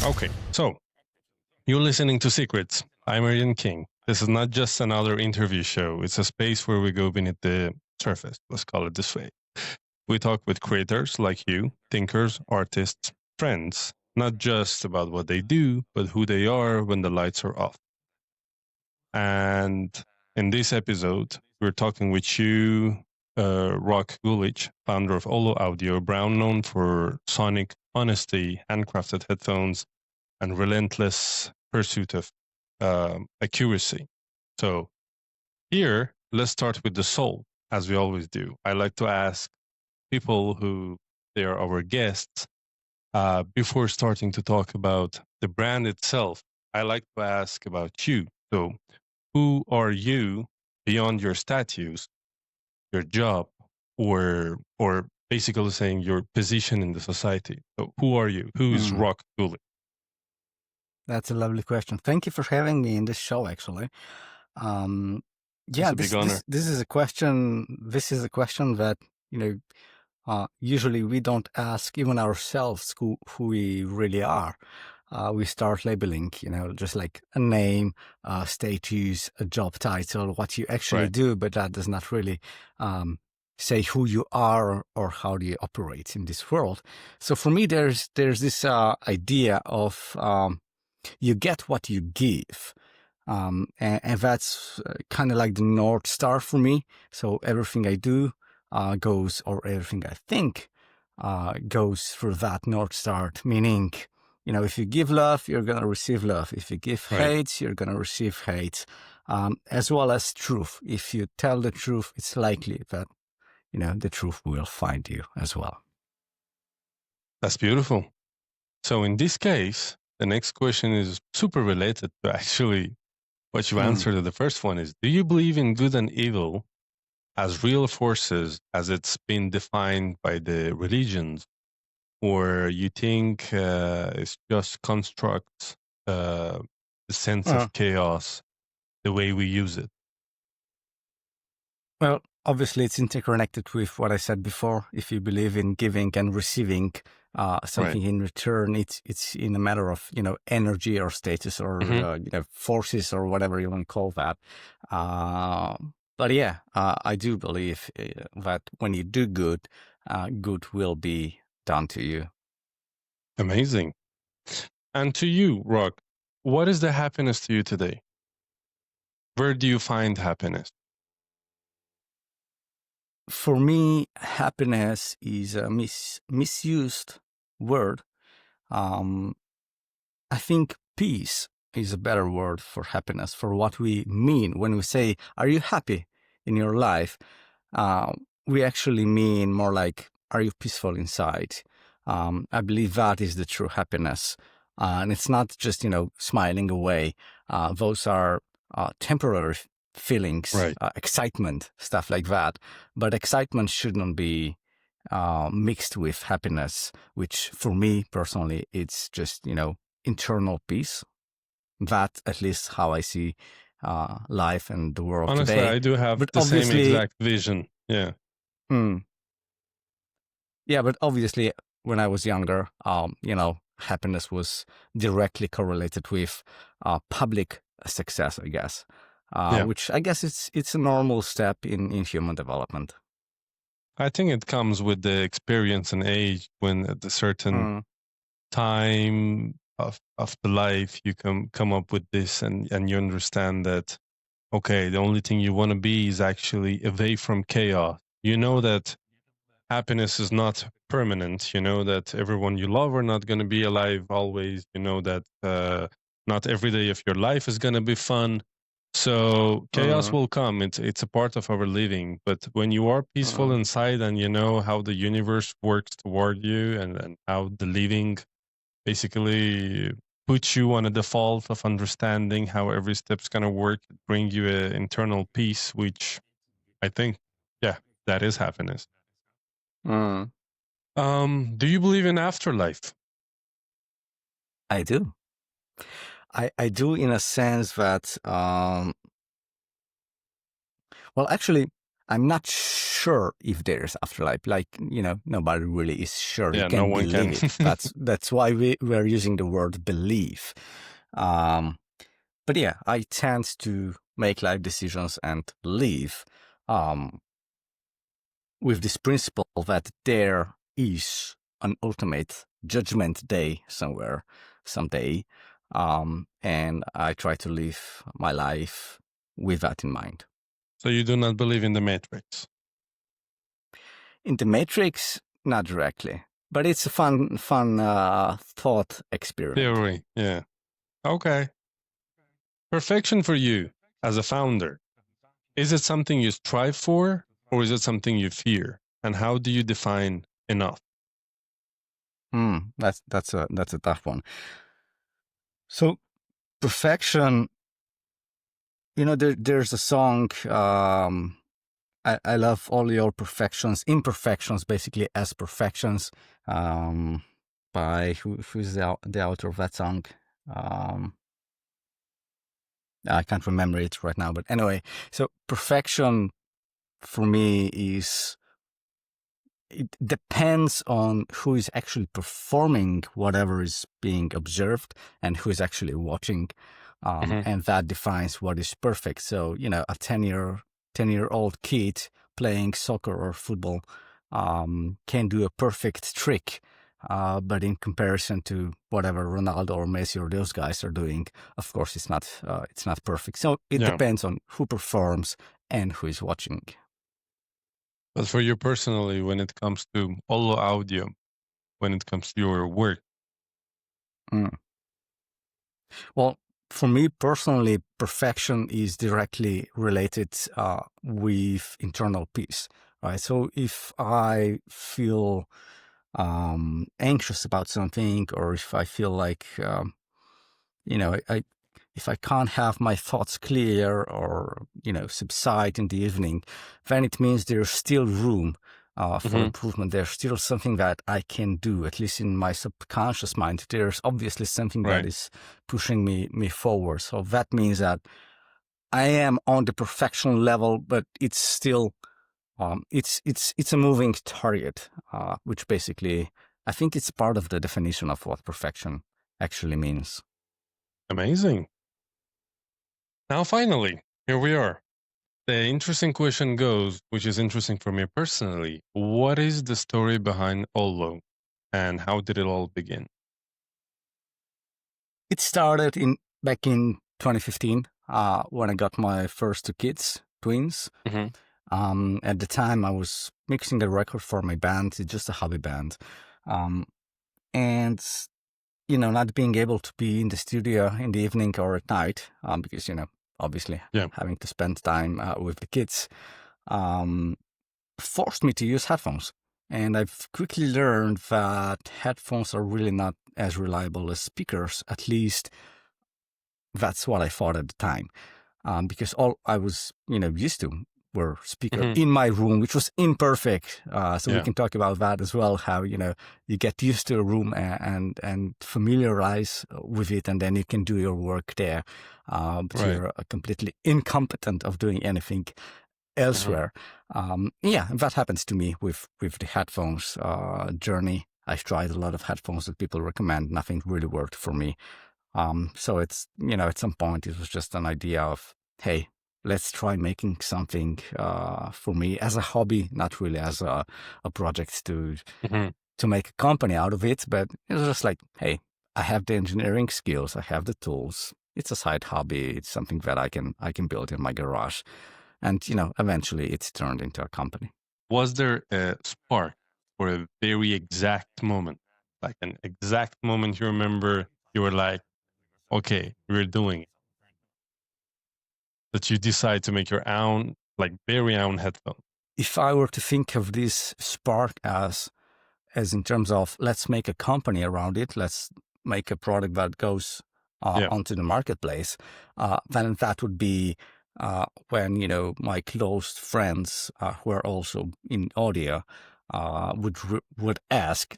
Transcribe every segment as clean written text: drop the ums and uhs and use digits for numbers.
Okay, so you're listening to Secrets. I'm Arian King. This is not just another interview show. It's a space where we go beneath the surface. Let's call it this way. We talk with creators like you, thinkers, artists, friends, not just about what they do, but who they are when the lights are off. And in this episode, we're talking with you, Rock Gulič, founder of OLLO Audio, brown known for sonic honesty, handcrafted headphones, and relentless pursuit of accuracy. So here, let's start with the soul, as we always do. I like to ask people who they are our guests before starting to talk about the brand itself. I like to ask about you. So, who are you beyond your statues, your job, or basically saying your position in the society? So, who are you? Who is Rock Gulič? That's a lovely question. Thank you for having me in this show. Actually, yeah, this is a question. This is a question that usually we don't ask even ourselves who we really are. We start labeling, just like a name, status, a job title, what you actually do, but that does not really say who you are or how do you operate in this world. So for me, there's this idea of you get what you give. And that's kind of like the North Star for me. So everything I do goes, or everything I think goes through that North Star, meaning, if you give love, you're going to receive love. If you give hate, you're going to receive hate, as well as truth. If you tell the truth, it's likely that, the truth will find you as well. That's beautiful. So in this case, the next question is super related to actually what you answered to the first one is, do you believe in good and evil as real forces as it's been defined by the religions? Or you think it's just constructs the sense of chaos, the way we use it? Well, obviously it's interconnected with what I said before. If you believe in giving and receiving something in return, it's in a matter of, energy or status or, forces or whatever you want to call that. But yeah, I do believe that when you do good, good will be done to you. Amazing. And to you, Rock, what is the happiness to you today? Where do you find happiness? For me, happiness is a misused word. I think peace is a better word for happiness, for what we mean when we say, are you happy in your life? We actually mean more like, are you peaceful inside? I believe that is the true happiness. And it's not just, smiling away. Those are temporary feelings, excitement, stuff like that. But excitement shouldn't be mixed with happiness, which for me personally, it's just, internal peace. That at least how I see life and the world Honestly, today. I do have the same exact vision. Yeah. Yeah, but obviously when I was younger, happiness was directly correlated with public success, I guess. Which I guess it's a normal step in human development. I think it comes with the experience and age. When at a certain time of the life you come up with this and you understand that, okay, the only thing you want to be is actually away from chaos. You know that happiness is not permanent. You know that everyone you love are not going to be alive always. You know that not every day of your life is going to be fun. So chaos will come. It's a part of our living. But when you are peaceful inside and you know how the universe works toward you and how the living basically puts you on a default of understanding how every step's going to work, bring you an internal peace, which I think, that is happiness. Do you believe in afterlife? I do. I do, in a sense that, well, actually, I'm not sure if there's afterlife. Like, nobody really is sure. Yeah, You can't no one believe can. it. That's why we're using the word believe. But yeah, I tend to make life decisions and live with this principle that there is an ultimate judgment day somewhere, someday. And I try to live my life with that in mind. So you do not believe in the Matrix? In the Matrix, not directly, but it's a fun thought experiment. Theory, yeah. Okay. Perfection for you as a founder, is it something you strive for or is it something you fear? And how do you define enough? That's a tough one. So perfection, there's a song, I love all your imperfections, basically as perfections, by who's the author of that song? I can't remember it right now, but anyway, so perfection for me it depends on who is actually performing whatever is being observed and who is actually watching. And that defines what is perfect. So, a 10-year-old kid playing soccer or football can do a perfect trick. But in comparison to whatever Ronaldo or Messi or those guys are doing, of course, it's not perfect. So it depends on who performs and who is watching. But for you personally, when it comes to OLLO audio, when it comes to your work? Well, for me personally, perfection is directly related with internal peace, right? So if I feel anxious about something, or if I feel like, if I can't have my thoughts clear or, subside in the evening, then it means there's still room for improvement. There's still something that I can do, at least in my subconscious mind. There's obviously something that is pushing me forward. So that means that I am on the perfection level, but it's still, it's a moving target, which basically, I think it's part of the definition of what perfection actually means. Amazing. Now, finally, here we are. The interesting question goes, which is interesting for me personally. What is the story behind OLLO and how did it all begin? It started back in 2015 when I got my first two kids, twins. At the time, I was mixing a record for my band. It's just a hobby band. And, not being able to be in the studio in the evening or at night, because, obviously having to spend time with the kids, forced me to use headphones. And I've quickly learned that headphones are really not as reliable as speakers. At least that's what I thought at the time, because all I was, used to were speakers in my room, which was imperfect. So we can talk about that as well, how, you get used to a room and familiarize with it, and then you can do your work there. But you're completely incompetent of doing anything elsewhere. That happens to me with the headphones journey. I've tried a lot of headphones that people recommend. Nothing really worked for me. So it's, at some point it was just an idea of, hey, let's try making something for me as a hobby, not really as a project to make a company out of it. But it was just like, hey, I have the engineering skills, I have the tools. It's a side hobby. It's something that I can build in my garage. And, eventually it's turned into a company. Was there a spark or a very exact moment, like an exact moment you remember you were like, okay, we're doing it? That you decide to make your own, like very own headphone? If I were to think of this spark as in terms of let's make a company around it, let's make a product that goes onto the marketplace, then that would be when, my close friends who are also in audio would ask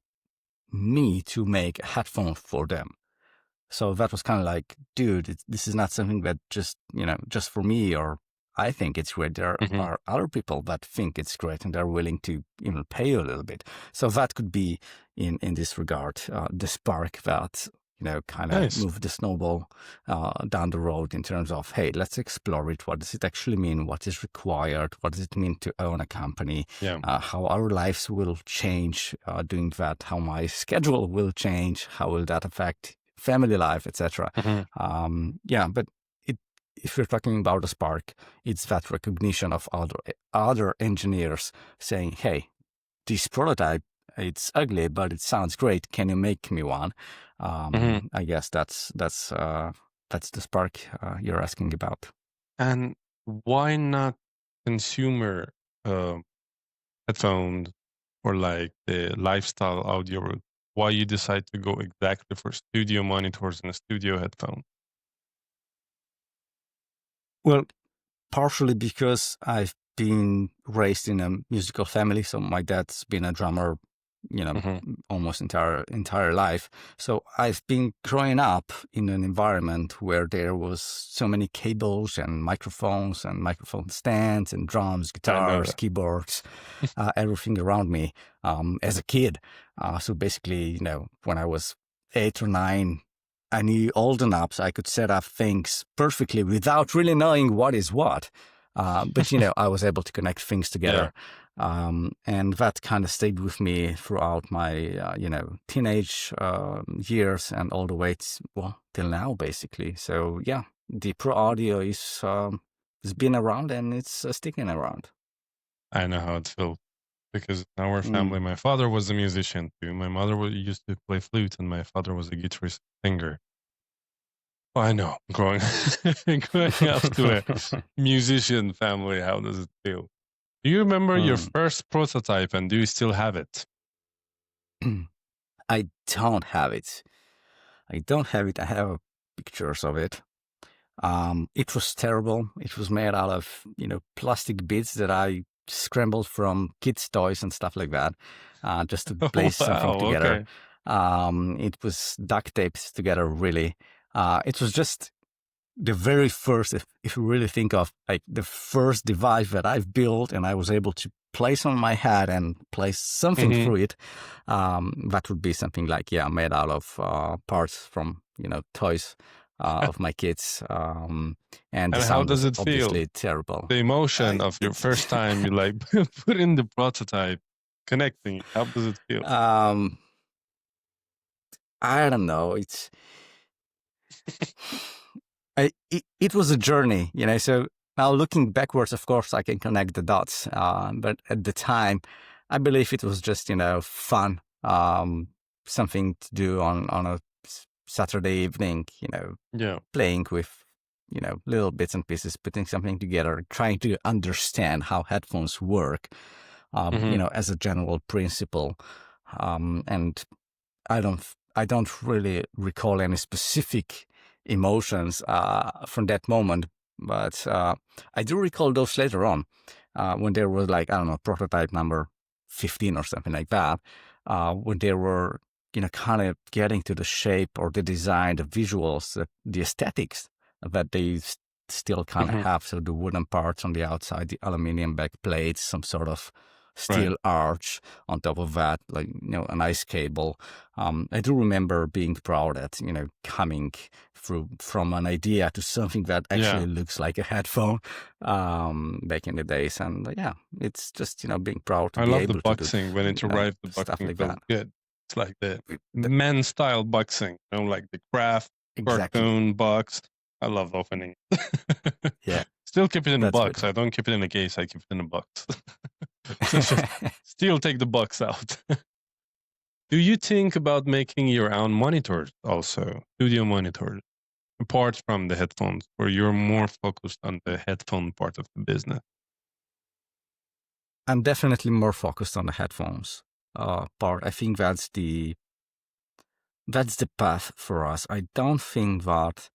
me to make a headphone for them. So that was kind of like, dude, this is not something that just for me or I think it's great. There are other people that think it's great and they're willing to even pay you a little bit. So that could be in this regard, the spark that, kind of move the snowball down the road in terms of, hey, let's explore it. What does it actually mean? What is required? What does it mean to own a company? How our lives will change doing that? How my schedule will change? How will that affect family life, etc.? But if you're talking about a spark, it's that recognition of other engineers saying, hey, this prototype, it's ugly, but it sounds great. Can you make me one? I guess that's the spark you're asking about. And why not consumer headphones or like the lifestyle audio? Why you decide to go exactly for studio monitors and a studio headphone? Well, partially because I've been raised in a musical family. So my dad's been a drummer, almost entire life. So I've been growing up in an environment where there was so many cables and microphone stands and drums, guitars, keyboards, everything around me as a kid. So basically, when I was 8 or 9, I knew all the knobs. I could set up things perfectly without really knowing what is what. But, I was able to connect things together. And that kind of stayed with me throughout my, teenage years and all the way till now, basically. So, yeah, the Pro Audio has been around and it's sticking around. I know how it feels. Because in our family, my father was a musician too. My mother used to play flute, and my father was a guitarist singer. I know, growing up to a musician family, how does it feel? Do you remember your first prototype, and do you still have it? I don't have it. I have pictures of it. It was terrible. It was made out of, plastic bits that I scrambled from kids' toys and stuff like that, just to place something together. It was duct taped together, really. It was just the very first, if you really think of like the first device that I've built and I was able to place on my head and place something through it, that would be something like, made out of parts from, toys of my kids. And the how does it obviously feel? Terrible. The emotion of your first time you like put in the prototype, connecting. How does it feel? I don't know. It was a journey, so now looking backwards, of course, I can connect the dots. But at the time, I believe it was just, fun, something to do on a Saturday evening, playing with, little bits and pieces, putting something together, trying to understand how headphones work, as a general principle. And I don't really recall any specific emotions from that moment, but I do recall those later on when there was like, I don't know, prototype number 15 or something like that, when they were, kind of getting to the shape or the design, the visuals, the aesthetics that they still kind of have. So the wooden parts on the outside, the aluminum back plates, some sort of steel arch on top of that, like, a nice cable. I do remember being proud at, coming through from an idea to something that actually looks like a headphone back in the days. And it's just, being proud to be able to do. I love the boxing when it arrived. The boxing felt good. It's like the men's style boxing, like the craft cartoon box. I love opening. Still keep it in a box. Good. I don't keep it in a case. I keep it in a box. Still take the box out. Do you think about making your own monitors also, studio monitors, apart from the headphones, or you're more focused on the headphone part of the business? I'm definitely more focused on the headphones part. I think that's the path for us. I don't think that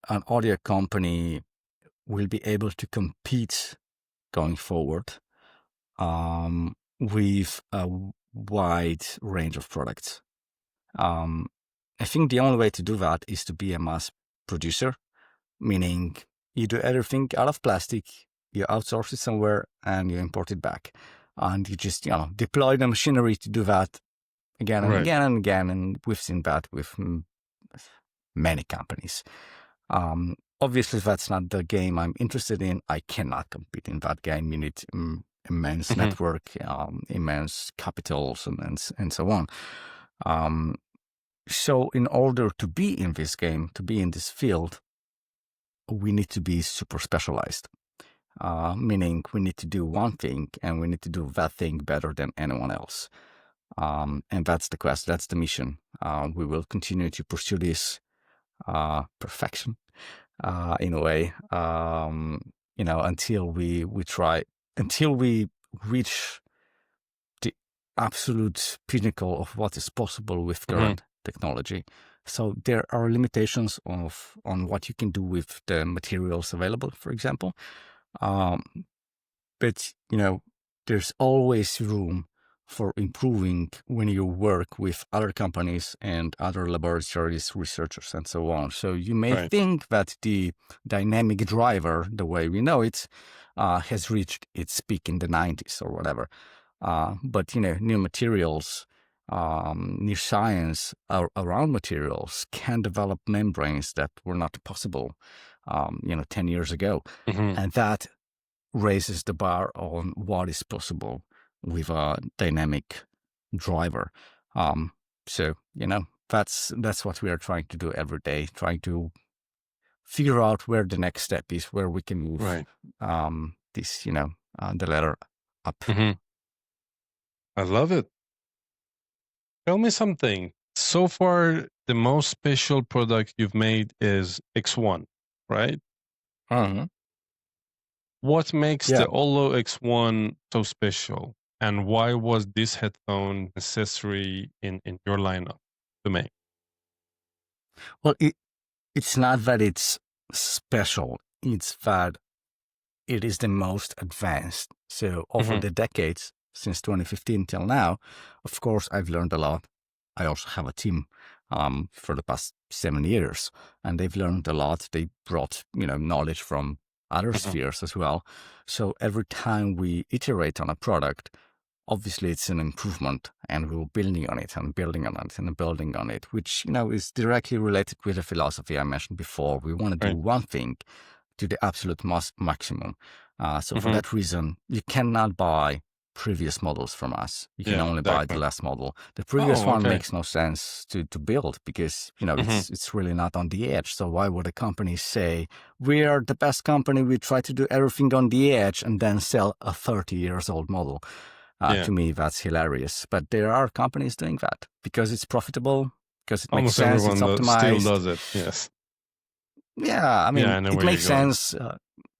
an audio company will be able to compete going forward with a wide range of products. I think the only way to do that is to be a mass producer, meaning You do everything out of plastic, you outsource it somewhere, and you import it back. And you just, deploy the machinery to do that again and again and again. And we've seen that with many companies. Obviously, that's not the game I'm interested in. I cannot compete in that game. You need immense network, immense capitals, and so on. So in order to be in this game, to be in this field, we need to be super specialized, meaning we need to do one thing and we need to do that thing better than anyone else. And that's the quest, that's the mission. We will continue to pursue this perfection in a way, until we reach the absolute pinnacle of what is possible with current technology. So there are limitations on what you can do with the materials available, for example. But there's always room for improving when you work with other companies and other laboratories, researchers, and so on. So you may think that the dynamic driver, the way we know it, has reached its peak in the 90s or whatever. But new materials, new science around materials can develop membranes that were not possible, 10 years ago. And that raises the bar on what is possible with a dynamic driver. So, that's what we are trying to do every day, trying to figure out where the next step is, where we can move this, the ladder up. I love it. Tell me something. So far, the most special product you've made is X1, right? What makes the OLLO X1 so special? And why was this headphone necessary in your lineup to make? Well, it's not that it's special. It's that it is the most advanced. So over the decades, since 2015 till now, of course, I've learned a lot. I also have a team for the past 7 years, and they've learned a lot. They brought, knowledge from other spheres as well. So every time we iterate on a product, obviously it's an improvement, and we're building on it and building on it and building on it, which, is directly related with the philosophy I mentioned before. We want to do one thing to the absolute maximum. So for that reason, you cannot buy previous models from us. You can only buy the last model. The previous one makes no sense to build because, it's really not on the edge. So why would a company say, we are the best company, we try to do everything on the edge and then sell a 30 years old model? To me, that's hilarious. But there are companies doing that because it's profitable, because it makes sense, it's optimized. Still does it, yes. Yeah, I mean, it makes sense.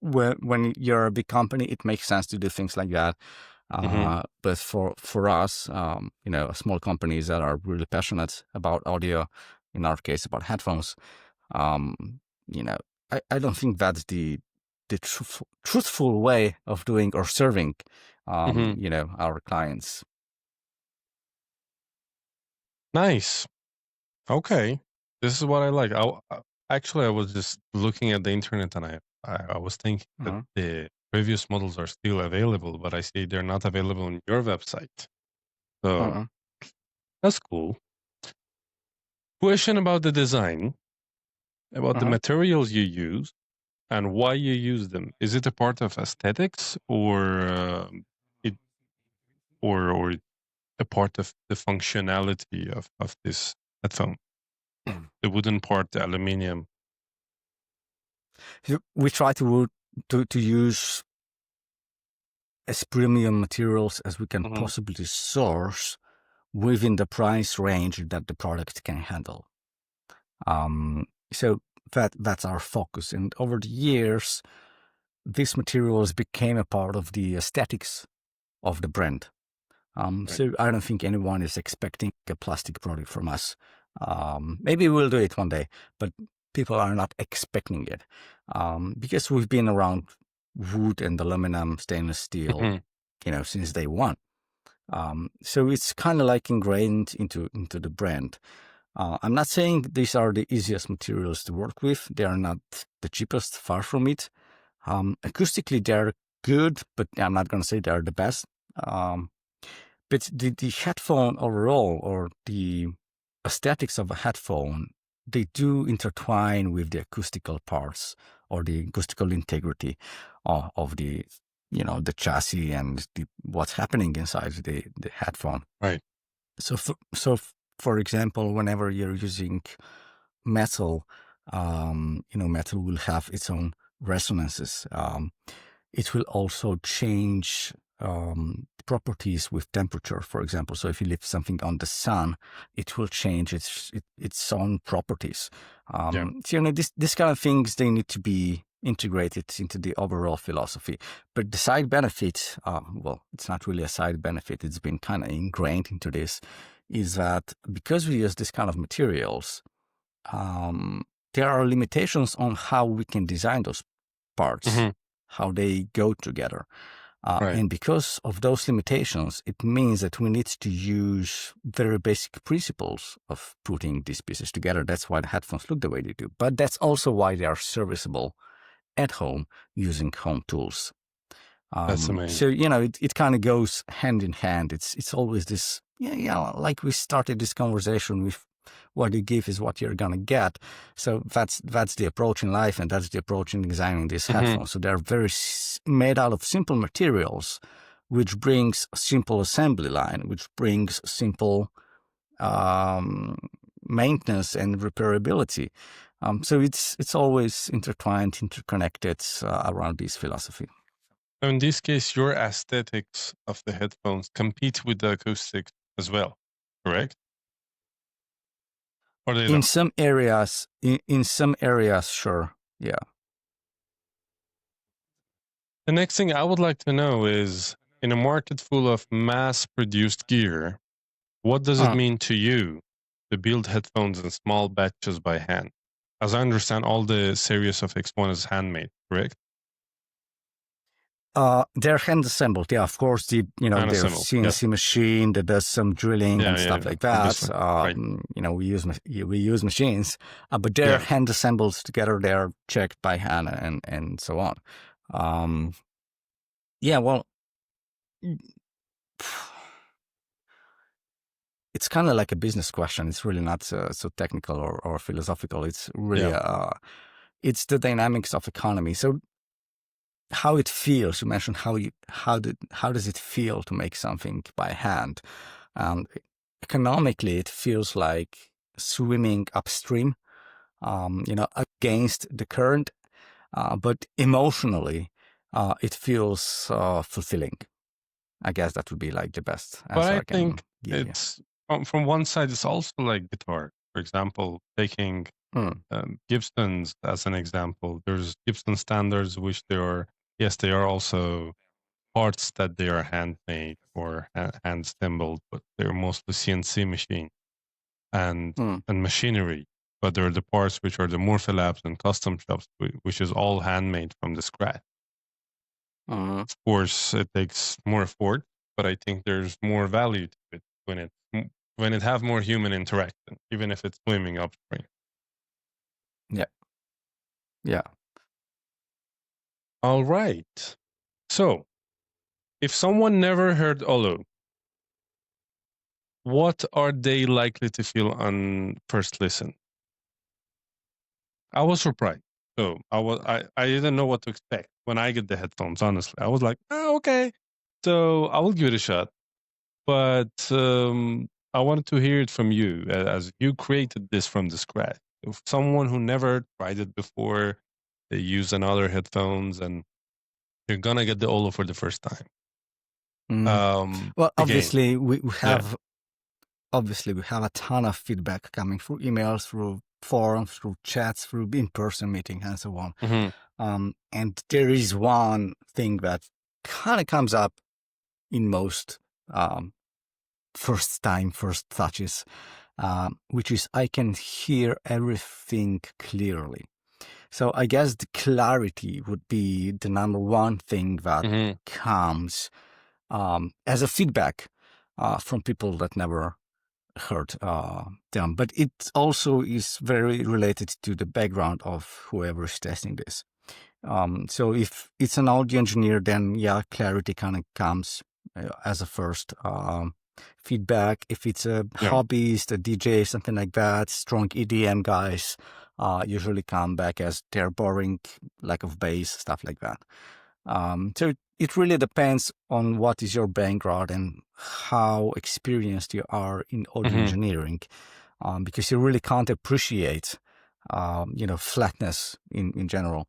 When you're a big company, it makes sense to do things like that. But for us, small companies that are really passionate about audio, in our case, about headphones, I don't think that's the truthful way of doing or serving, our clients. Nice. Okay. This is what I like. Actually, I was just looking at the internet and I was thinking that the previous models are still available, but I see they're not available on your website. So that's cool. Question about the design, about the materials you use and why you use them. Is it a part of aesthetics or a part of the functionality of this headphone? The wooden part, the aluminium. We try to use as premium materials as we can possibly source within the price range that the product can handle. So that's our focus. And over the years, these materials became a part of the aesthetics of the brand. So I don't think anyone is expecting a plastic product from us. Maybe we'll do it one day, but people are not expecting it because we've been around wood and aluminum, stainless steel, since day one. So it's kind of like ingrained into the brand. I'm not saying these are the easiest materials to work with. They are not the cheapest, far from it. Acoustically, they're good, but I'm not going to say they're the best. But the headphone overall, or the aesthetics of a headphone, they do intertwine with the acoustical parts or the acoustical integrity of the chassis and what's happening inside the headphone. Right. So for example, whenever you're using metal, metal will have its own resonances. It will also change properties with temperature, for example. So if you leave something on the sun, it will change its own properties. So, this kind of things, they need to be integrated into the overall philosophy. But the side benefit, well, it's not really a side benefit, it's been kind of ingrained into this, is that because we use this kind of materials, there are limitations on how we can design those parts, how they go together. Right. And because of those limitations, it means that we need to use very basic principles of putting these pieces together. That's why the headphones look the way they do. But that's also why they are serviceable at home using home tools. That's amazing. So, it kind of goes hand in hand. It's always this, like we started this conversation with, what you give is what you're going to get. So that's the approach in life, and that's the approach in designing these headphones. So they're very made out of simple materials, which brings a simple assembly line, which brings simple maintenance and repairability. So it's always intertwined, interconnected around this philosophy. So in this case, your aesthetics of the headphones compete with the acoustics as well, correct? Or they don't? In some areas, sure, yeah. The next thing I would like to know is, in a market full of mass-produced gear, what does it mean to you to build headphones in small batches by hand? As I understand, all the series of X1 is handmade, correct? They're hand assembled, yeah. Of course, there's CNC machine that does some drilling and stuff like that. Right. We use machines, but they're hand assembled together. They're checked by hand and so on. Well, it's kind of like a business question. It's really not so technical or philosophical. It's really it's the dynamics of economy. So how it feels, you mentioned how does it feel to make something by hand? And economically, it feels like swimming upstream, against the current. But emotionally, it feels fulfilling. I guess that would be like the best answer. But I think it's from one side, it's also like guitar. For example, taking Gibsons as an example. There's Gibson standards, which they are also parts that they are handmade or hand assembled, but they're mostly CNC machine and machinery. But there are the parts which are the Morphe Labs and custom shops, which is all handmade from the scratch. Of course, it takes more effort, but I think there's more value to it when it have more human interaction, even if it's swimming upstream. Yeah. All right. So, if someone never heard OLLO, what are they likely to feel on first listen? I was surprised. So I didn't know what to expect when I get the headphones, honestly. I was like, okay. So I will give it a shot. But I wanted to hear it from you, as you created this from the scratch. If someone who never tried it before, they use another headphones, and you're going to get the OLLO for the first time. Well, obviously, we have a ton of feedback coming through emails, through forums, through chats, through in-person meetings, and so on. And there is one thing that kind of comes up in most first touches, which is I can hear everything clearly. So I guess the clarity would be the number one thing that comes as a feedback from people that never heard them. But it also is very related to the background of whoever is testing this. So if it's an audio engineer, then yeah, clarity kind of comes as a first feedback. If it's a hobbyist, a DJ, something like that, strong EDM guys usually come back as they're boring, lack of bass, stuff like that. So it really depends on what is your background and how experienced you are in audio engineering, because you really can't appreciate, flatness in general.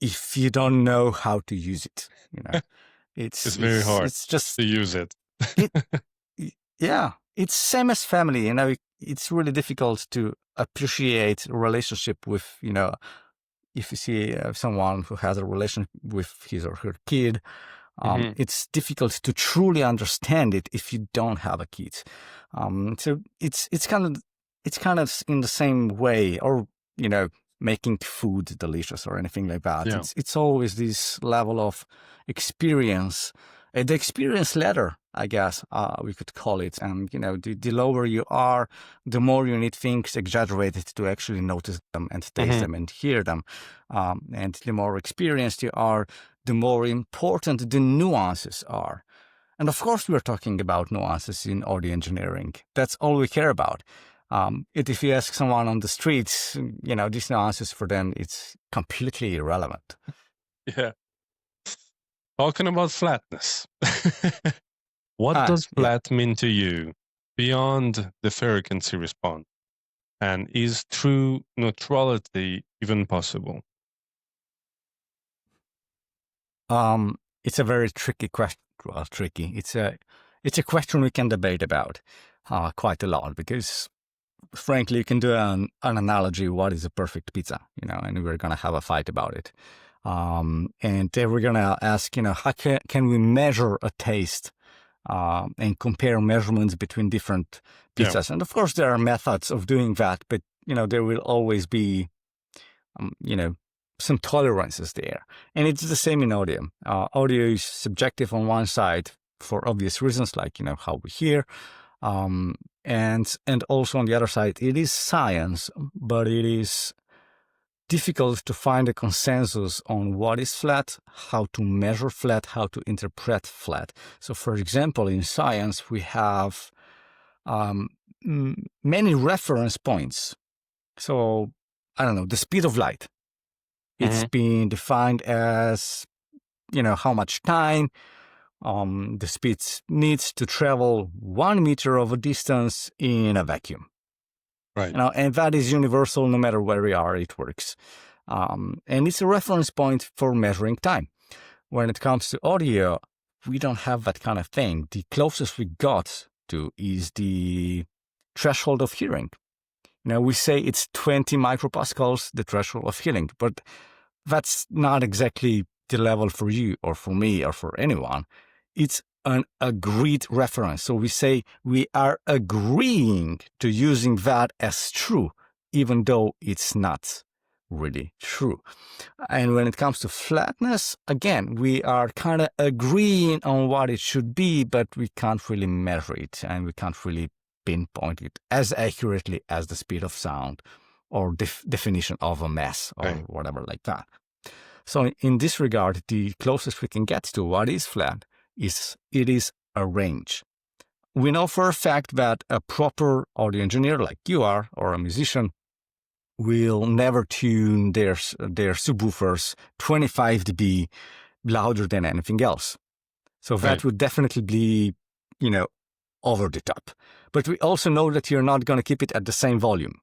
If you don't know how to use it, it's very hard. It's just to use it. Yeah, it's same as family. It's really difficult to appreciate a relationship with, if you see someone who has a relationship with his or her kid, it's difficult to truly understand it if you don't have a kid. So it's kind of in the same way, or making food delicious or anything like that. Yeah. It's always this level of experience, the experience ladder, I guess we could call it. And the lower you are, the more you need things exaggerated to actually notice them and taste them and hear them. And the more experienced you are, the more important the nuances are. And of course, we're talking about nuances in audio engineering. That's all we care about. If you ask someone on the streets, these nuances for them, it's completely irrelevant. Yeah. Talking about flatness. What does flat mean to you beyond the frequency response? And is true neutrality even possible? It's a very tricky question. Well, tricky. It's a question we can debate about quite a lot, because frankly, you can do an analogy. What is a perfect pizza? And we're going to have a fight about it. And then we're going to ask, how can we measure a taste and compare measurements between different pizzas? Yeah. And of course, there are methods of doing that, but, there will always be, some tolerances there. And it's the same in audio. Audio is subjective on one side for obvious reasons, like, how we hear. And also on the other side, it is science, but it is difficult to find a consensus on what is flat, how to measure flat, how to interpret flat. So, for example, in science, we have many reference points. So, I don't know, the speed of light. It's been defined as, how much time the speed needs to travel 1 meter of a distance in a vacuum. Right. And that is universal no matter where we are, it works. And it's a reference point for measuring time. When it comes to audio, we don't have that kind of thing. The closest we got to is the threshold of hearing. We say it's 20 micropascals, the threshold of hearing, but that's not exactly the level for you or for me or for anyone. It's an agreed reference. So we say we are agreeing to using that as true, even though it's not really true. And when it comes to flatness, again, we are kind of agreeing on what it should be, but we can't really measure it, and we can't really pinpoint it as accurately as the speed of sound or definition of a mass or whatever like that. So in this regard, the closest we can get to what is flat is it is a range. We know for a fact that a proper audio engineer like you are, or a musician, will never tune their subwoofers 25 dB louder than anything else. So that would definitely be, over the top. But we also know that you're not going to keep it at the same volume,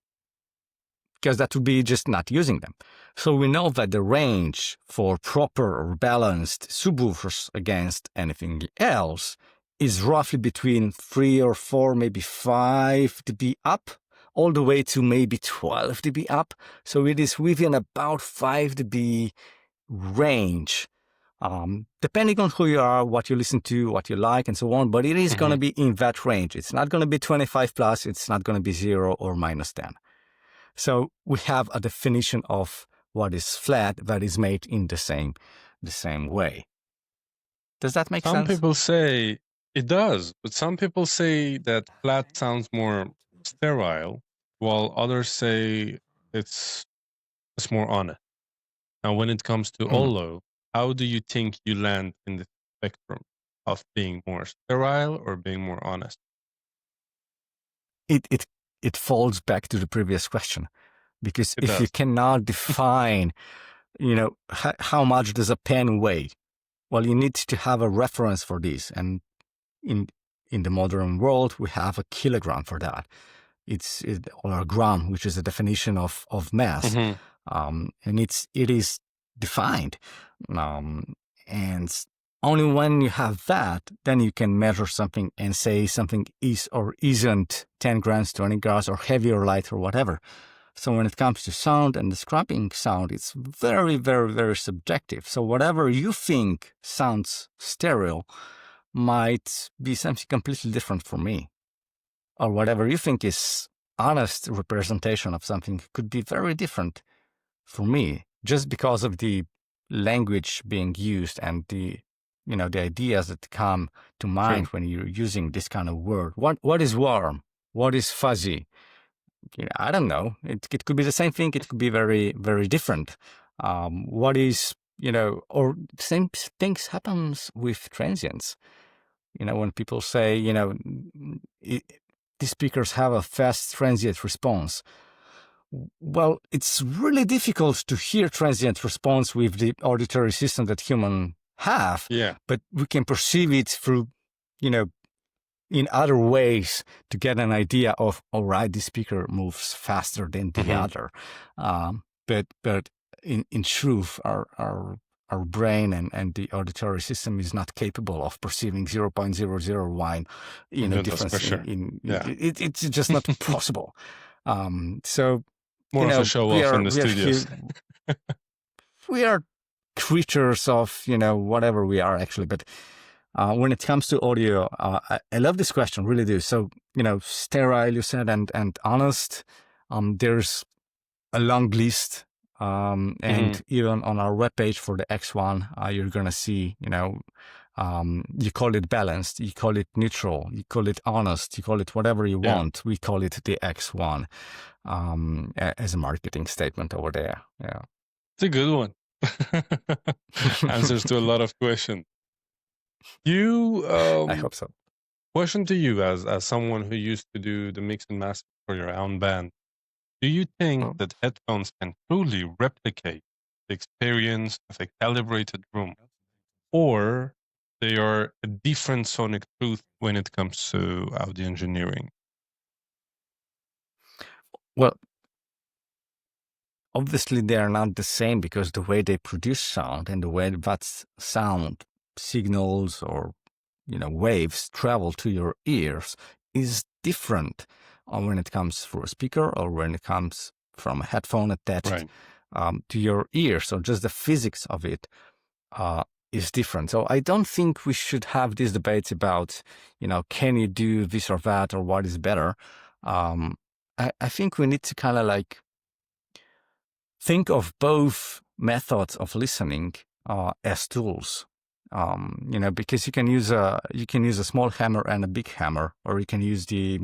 because that would be just not using them. So we know that the range for proper or balanced subwoofers against anything else is roughly between 3 or 4, maybe 5 dB up, all the way to maybe 12 dB up. So it is within about 5 dB range, depending on who you are, what you listen to, what you like, and so on. But it is going to be in that range. It's not going to be 25 plus. It's not going to be 0 or minus 10. So we have a definition of what is flat that is made in the same way. Does that make sense? Some people say, It does, but some people say that flat sounds more sterile, while others say it's more honest. Now, when it comes to OLLO, how do you think you land in the spectrum of being more sterile or being more honest? It falls back to the previous question, because It if does. you cannot define, how much does a pen weigh? Well, you need to have a reference for this, and in the modern world, we have a kilogram for that. Or a gram, which is a definition of mass, and it is defined, and only when you have that, then you can measure something and say something is or isn't 10 grams, 20 grams, or heavy or light or whatever. So when it comes to sound and describing sound, it's very, very, very subjective. So whatever you think sounds sterile might be something completely different for me. Or whatever you think is honest representation of something could be very different for me, just because of the language being used and the ideas that come to mind when you're using this kind of word. What is warm? What is fuzzy? I don't know. It could be the same thing. It could be very, very different. What is, or same things happens with transients. When people say, these speakers have a fast transient response. Well, it's really difficult to hear transient response with the auditory system that humans have. Yeah. But we can perceive it through, in other ways to get an idea of, all right, this speaker moves faster than the other. But in truth, our brain and the auditory system is not capable of perceiving 0.001 difference. Sure. It's just not possible. So more of a show off in the studios. We are creatures of whatever we are actually, but when it comes to audio, I love this question, really do. So sterile, you said, and honest. There's a long list. And even on our webpage for the X1, you're going to see, you call it balanced, you call it neutral, you call it honest, you call it whatever you want. We call it the X1 as a marketing statement over there. Yeah. It's a good one. Answers to a lot of questions. I hope so. Question to you as someone who used to do the mix and master for your own band. Do you think that headphones can truly replicate the experience of a calibrated room, or they are a different sonic truth when it comes to audio engineering? Well, obviously they are not the same, because the way they produce sound and the way that sound signals or waves travel to your ears is different when it comes through a speaker or when it comes from a headphone attached to your ear. So just the physics of it is different. So I don't think we should have these debates about, can you do this or that or what is better. I think we need to kind of think of both methods of listening as tools. Because you can use a small hammer and a big hammer, or you can use the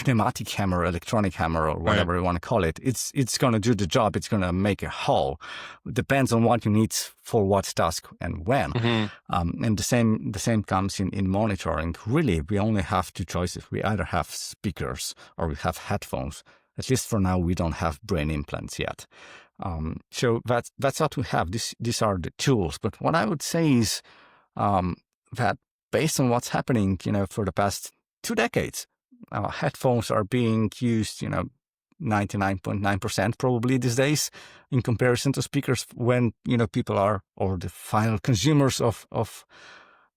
pneumatic hammer, electronic hammer, or whatever you want to call it. It's going to do the job. It's going to make a whole. It depends on what you need for what task and when. And the same comes in monitoring. Really, we only have two choices. We either have speakers or we have headphones. At least for now, we don't have brain implants yet. So that's what we have. These are the tools. But what I would say is that based on what's happening, for the past 2 decades, headphones are being used, 99.9% probably these days in comparison to speakers, when, people are, or the final consumers of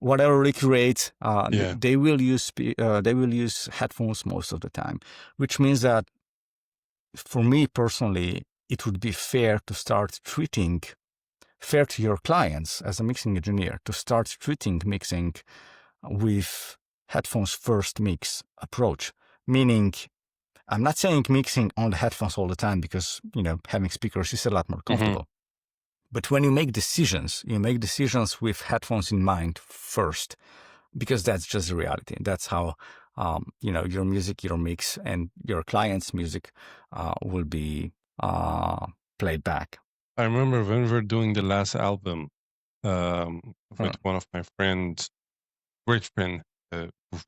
whatever we create, they will use headphones most of the time, which means that for me personally, it would be fair to your clients as a mixing engineer to start treating mixing with headphones first mix approach. Meaning, I'm not saying mixing on the headphones all the time, because, having speakers is a lot more comfortable. But when you make decisions with headphones in mind first, because that's just the reality. That's how your music, your mix, and your client's music will be played back. I remember when we were doing the last album with one of my friends, great friend,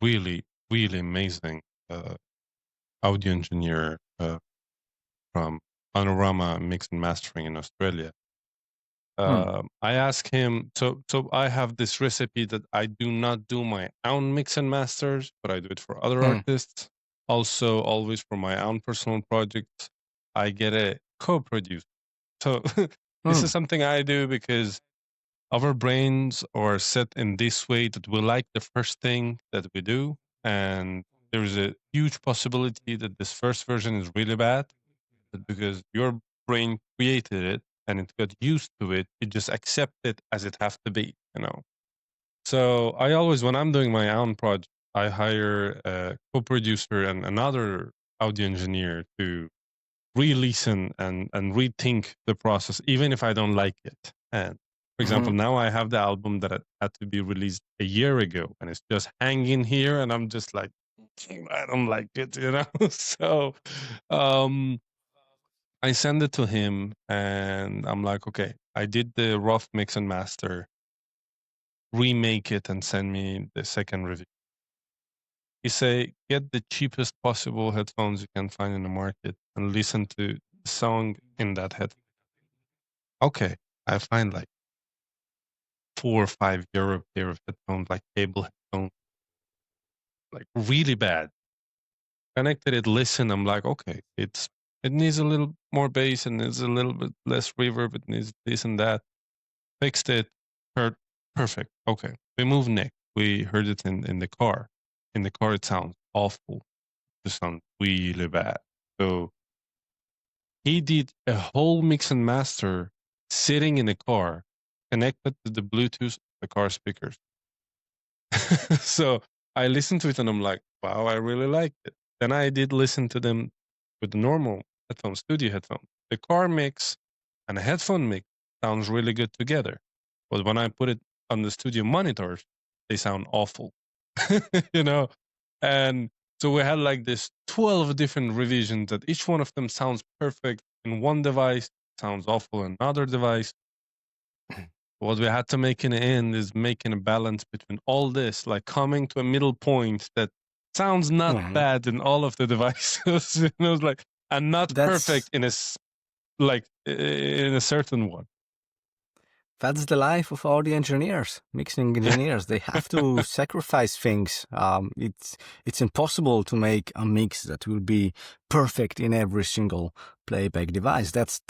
really, really amazing audio engineer from Panorama Mix and Mastering in Australia. I asked him, so I have this recipe that I do not do my own mix and masters, but I do it for other artists. Also, always for my own personal projects, I get a co-producer. So this is something I do because our brains are set in this way that we like the first thing that we do. And there's a huge possibility that this first version is really bad, but because your brain created it and it got used to it, it just accept it as it has to be, So I always, when I'm doing my own project, I hire a co-producer and another audio engineer to re-listen and rethink the process, even if I don't like it. And for example, now I have the album that had to be released a year ago, and it's just hanging here, and I'm just like, I don't like it, So I send it to him, and I'm like, okay, I did the rough mix and master, remake it, and send me the second review. He say, get the cheapest possible headphones you can find in the market and listen to the song in that headphone. Okay, I find like €4 or €5 pair of headphones, like cable headphones, like really bad. Connected it, listen, I'm like, okay, it needs a little more bass and needs a little bit less reverb, it needs this and that. Fixed it, heard perfect. Okay, we move next. We heard it in the car. In the car, it sounds awful. It sounds really bad. So he did a whole mix and master sitting in the car, connected to the Bluetooth of the car speakers. So I listened to it and I'm like, wow, I really like it. Then I did listen to them with the normal headphones, studio headphones. The car mix and the headphone mix sounds really good together. But when I put it on the studio monitors, they sound awful, And so we had like this 12 different revisions that each one of them sounds perfect in one device, sounds awful in another device. What we had to make in the end is making a balance between all this, like coming to a middle point that sounds not bad in all of the devices, like, and not perfect in in a certain one. That's the life of audio engineers, mixing engineers. They have to sacrifice things. It's impossible to make a mix that will be perfect in every single playback device. That's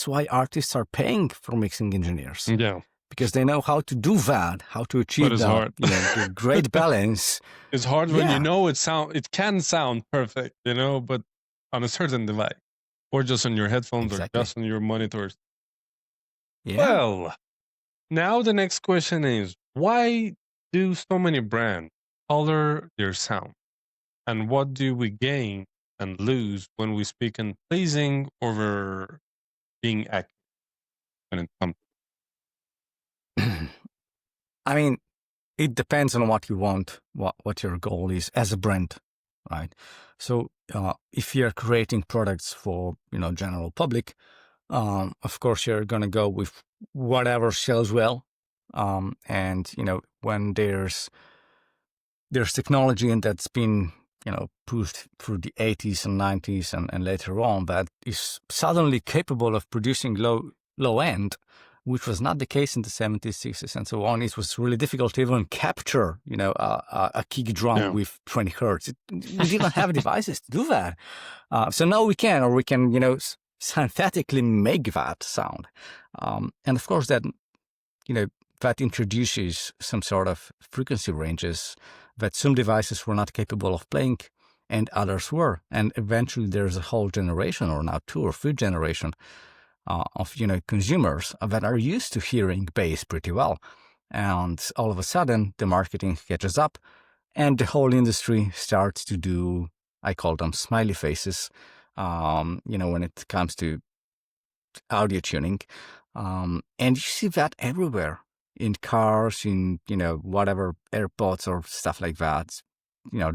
why artists are paying for mixing engineers. Yeah, because they know how to do that, how to achieve that, the great balance. It's hard when it can sound perfect, but on a certain device, or just on your headphones, or just on your monitors. Yeah. Well, now the next question is, why do so many brands color their sound? And what do we gain and lose when we speak in pleasing over being accurate when it comes? I mean, it depends on what you want, what your goal is as a brand, right? So if you're creating products for, general public, of course, you're going to go with whatever sells well. And, when there's technology and that's been, pushed through the 80s and 90s and later on that is suddenly capable of producing low end, which was not the case in the 70s, 60s, and so on. It was really difficult to even capture, a kick drum with 20 hertz. We didn't have devices to do that. So now we can, synthetically make that sound. And of course that, that introduces some sort of frequency ranges that some devices were not capable of playing and others were. And eventually there's a whole generation, or now 2 or 3 generation of, consumers that are used to hearing bass pretty well. And all of a sudden the marketing catches up and the whole industry starts to do, I call them smiley faces, when it comes to audio tuning. And you see that everywhere. in cars, in, whatever, AirPods or stuff like that,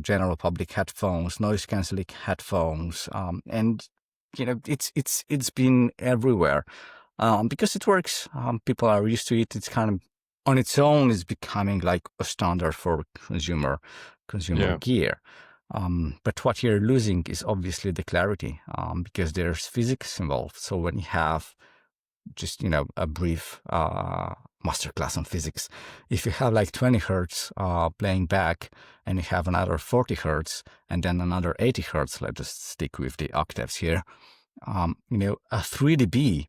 general public headphones, noise canceling headphones. And, it's been everywhere because it works. People are used to it. It's kind of on its own is becoming like a standard for consumer gear. But what you're losing is obviously the clarity because there's physics involved. So when you have just, a brief masterclass on physics, if you have like 20 hertz playing back and you have another 40 hertz and then another 80 hertz, let's just stick with the octaves here, a 3 dB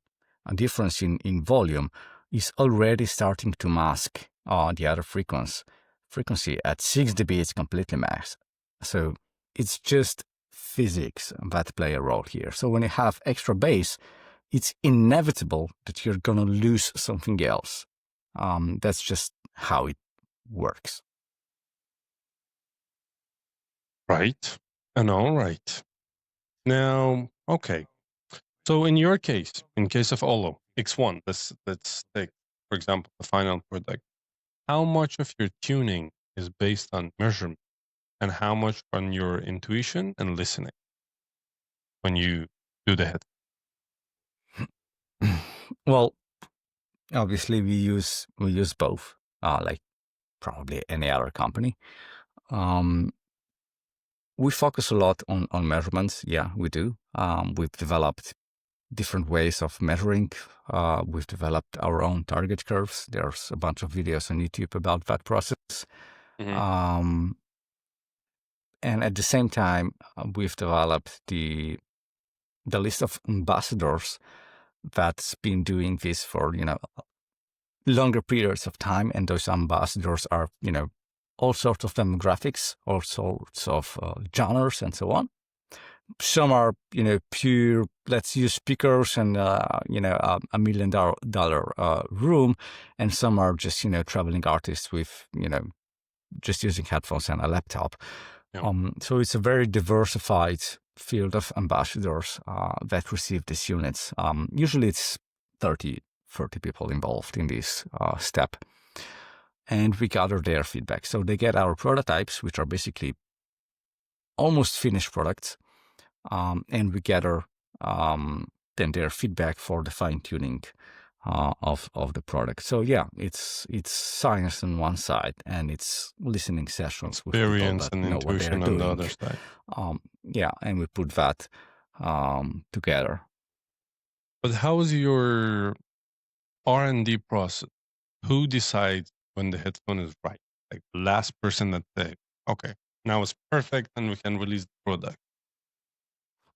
difference in volume is already starting to mask the other frequency. At 6 dB, it's completely masked. So it's just physics that play a role here. So when you have extra bass, it's inevitable that you're going to lose something else. That's just how it works. Right. And all right. Now, okay. So in your case, in case of OLLO, X1, let's take, for example, the final product. How much of your tuning is based on measurement and how much on your intuition and listening when you do the head? Well, obviously we use both, like probably any other company. We focus a lot on measurements. Yeah, we do. We've developed different ways of measuring. We've developed our own target curves. There's a bunch of videos on YouTube about that process. And at the same time, we've developed the list of ambassadors that's been doing this for, longer periods of time. And those ambassadors are, all sorts of demographics, all sorts of genres and so on. Some are, pure, let's use speakers and, a $1 million room. And some are just, traveling artists with, just using headphones and a laptop. Yeah. So it's a very diversified field of ambassadors that receive these units. Usually it's 30 people involved in this step. And we gather their feedback. So they get our prototypes, which are basically almost finished products. And we gather then their feedback for the fine-tuning of the product. So yeah, it's science on one side, and it's listening sessions with experience and intuition on the other side. Yeah, and we put that together. But how is your R&D process? Who decides when the headphone is right? Like the last person that say, okay, now it's perfect and we can release the product.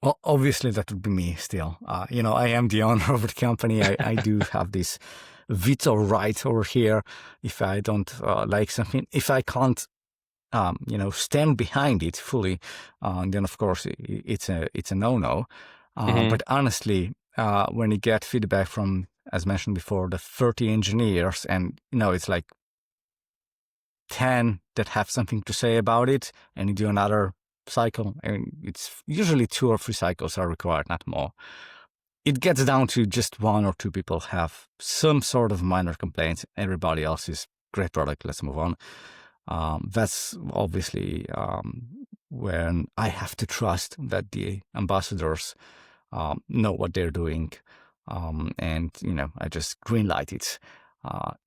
Well, obviously that would be me still. I am the owner of the company. I do have this veto right over here. If I don't like something, if I can't, stand behind it fully, then of course it's a no-no. But honestly, when you get feedback from, as mentioned before, the 30 engineers, and it's like 10 that have something to say about it, and you do another cycle, and it's usually 2 or 3 cycles are required, not more. It gets down to just 1 or 2 people have some sort of minor complaints. Everybody else is great product. Let's move on. That's obviously when I have to trust that the ambassadors know what they're doing, and I just green light it.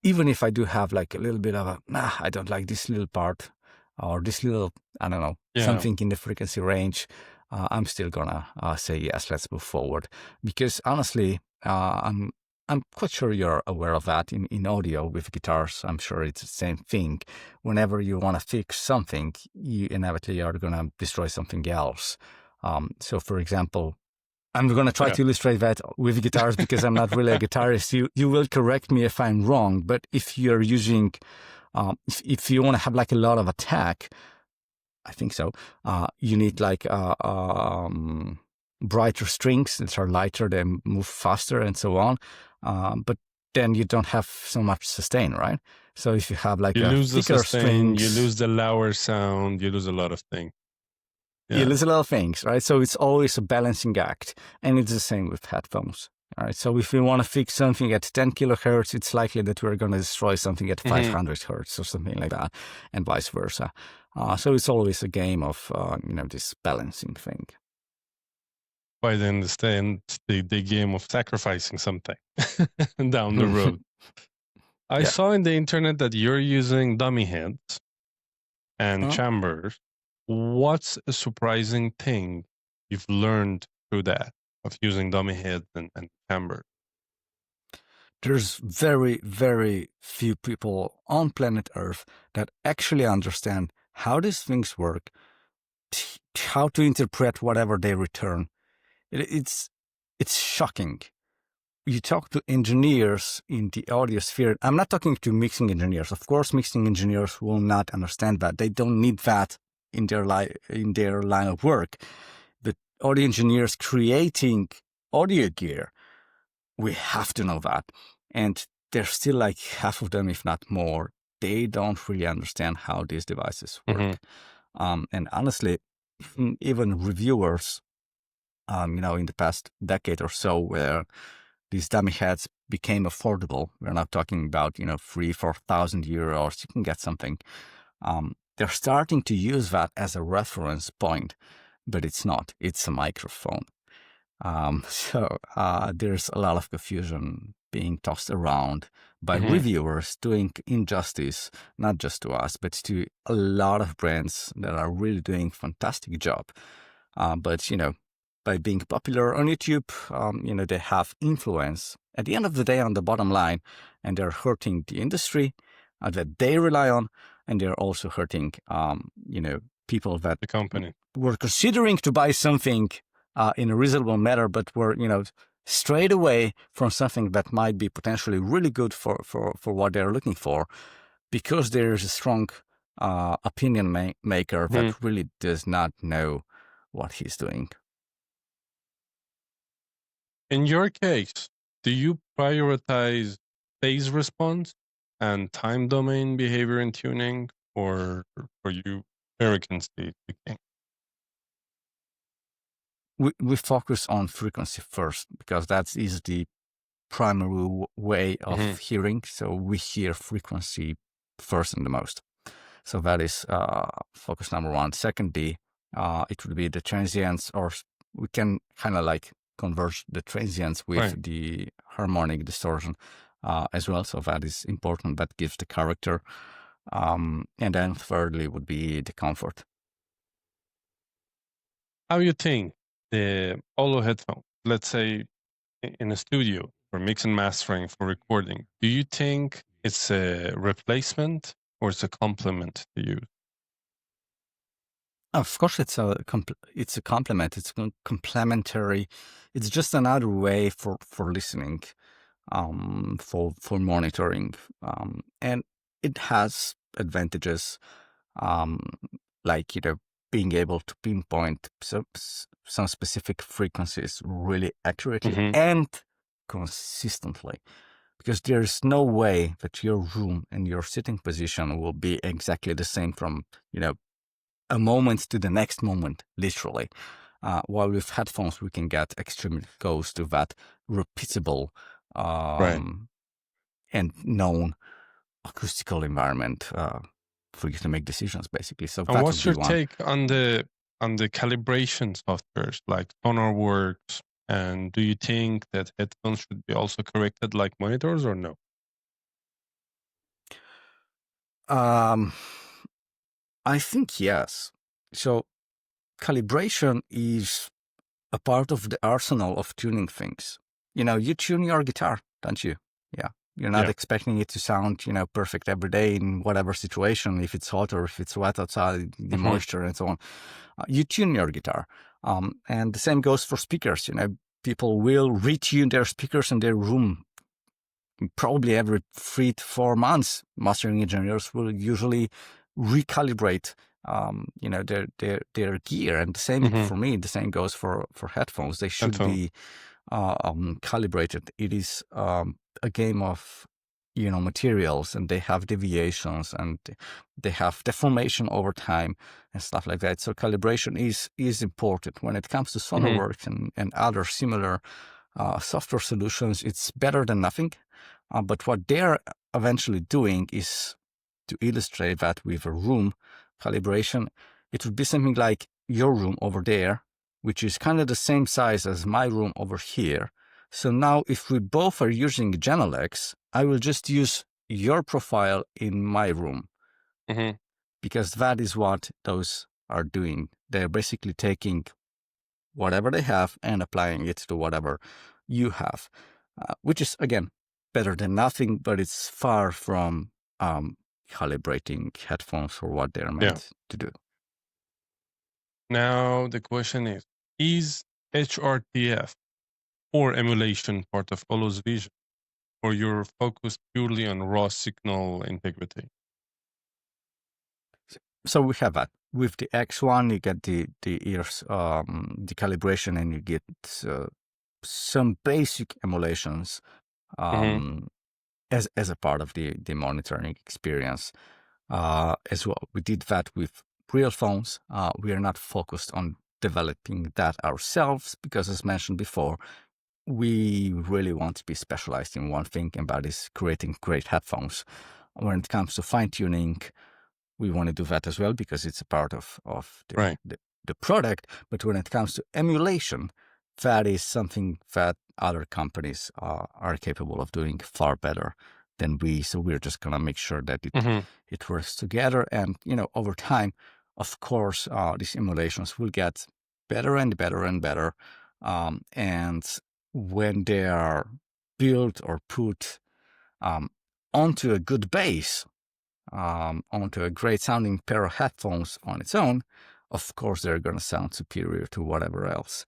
Even if I do have like a little bit of I don't like this little part or this little, I don't know, something in the frequency range, I'm still gonna say yes, let's move forward. Because honestly, I'm quite sure you're aware of that in audio with guitars. I'm sure it's the same thing. Whenever you want to fix something, you inevitably are gonna destroy something else. So for example, I'm going to try to illustrate that with guitars because I'm not really a guitarist. You will correct me if I'm wrong, but if you're using, if you want to have like a lot of attack, I think so, you need like brighter strings that are lighter, they move faster and so on. But then you don't have so much sustain, right? So if you have like you lose the sustain, you lose the lower sound, you lose a lot of things. Yeah. You lose a lot of things, right? So it's always a balancing act. And it's the same with headphones. All right. So if we want to fix something at 10 kilohertz, it's likely that we're going to destroy something at 500 hertz or something like that, and vice versa. So it's always a game of, this balancing thing. I understand the game of sacrificing something down the road. I saw in the internet that you're using dummy heads and chambers. What's a surprising thing you've learned through that of using dummy heads and chambers? There's very, very few people on planet Earth that actually understand how these things work, how to interpret whatever they return. It's shocking. You talk to engineers in the audio sphere. I'm not talking to mixing engineers. Of course, mixing engineers will not understand that. They don't need that in their line of work. But audio engineers creating audio gear, we have to know that. And there's still like half of them, if not more, they don't really understand how these devices work. And honestly, even reviewers, in the past decade or so, where these dummy heads became affordable, we're not talking about, 3,000-4,000 euros, you can get something. They're starting to use that as a reference point, but it's not. It's a microphone. So there's a lot of confusion being tossed around by reviewers, doing injustice, not just to us, but to a lot of brands that are really doing a fantastic job. But, by being popular on YouTube, they have influence at the end of the day on the bottom line, and they're hurting the industry that they rely on, and they're also hurting, people that the company were considering to buy something in a reasonable manner, but were, strayed away from something that might be potentially really good for what they're looking for, because there's a strong opinion maker that really does not know what he's doing. In your case, do you prioritize phase response and time domain behavior and tuning, or for you, frequency picking? We focus on frequency first, because that is the primary way of hearing. So we hear frequency first and the most. So that is focus number one. Secondly, it would be the transients, or we can kind of like converge the transients with the harmonic distortion as well. So that is important. That gives the character. And then thirdly would be the comfort. How you think the OLLO headphone, let's say in a studio for mix and mastering, for recording, do you think it's a replacement or it's a complement to you? Of course, it's a complement. It's complementary. It's just another way for listening, for monitoring, and it has advantages, like being able to pinpoint some specific frequencies really accurately and consistently, because there's no way that your room and your sitting position will be exactly the same from a moment to the next moment, literally. While with headphones, we can get extremely close to that repeatable and known acoustical environment for you to make decisions, basically. So, and what's your take on the calibration softwares like SonarWorks? And do you think that headphones should be also corrected like monitors, or no? I think yes. So calibration is a part of the arsenal of tuning things. You tune your guitar, don't you? Yeah. You're not expecting it to sound, perfect every day in whatever situation, if it's hot or if it's wet outside, the moisture and so on. You tune your guitar. And the same goes for speakers. People will retune their speakers in their room probably every 3 to 4 months. Mastering engineers will usually recalibrate their gear, and the same for me. The same goes for headphones. They should be calibrated. It is a game of materials, and they have deviations, and they have deformation over time and stuff like that. So calibration is important when it comes to SonarWorks and other similar software solutions, it's better than nothing. But what they're eventually doing is to illustrate that with a room calibration. It would be something like your room over there, which is kind of the same size as my room over here. So now if we both are using Genelex, I will just use your profile in my room. Mm-hmm. Because that is what those are doing. They're basically taking whatever they have and applying it to whatever you have, which is, again, better than nothing, but it's far from calibrating headphones for what they're meant to do. Now the question is HRTF or emulation part of OLLO's vision, or you're focused purely on raw signal integrity? So we have that. With the X1, you get the ears, the calibration, and you get some basic emulations as a part of the monitoring experience as well. We did that with real phones. We are not focused on developing that ourselves because, as mentioned before, we really want to be specialized in one thing, and that is creating great headphones. When it comes to fine-tuning, we want to do that as well because it's a part of the product. But when it comes to emulation, that is something that other companies are capable of doing far better than we. So we're just going to make sure that it works together. And, over time, of course, these emulations will get better and better and better. And when they are built or put onto a good base, onto a great sounding pair of headphones on its own, of course, they're going to sound superior to whatever else.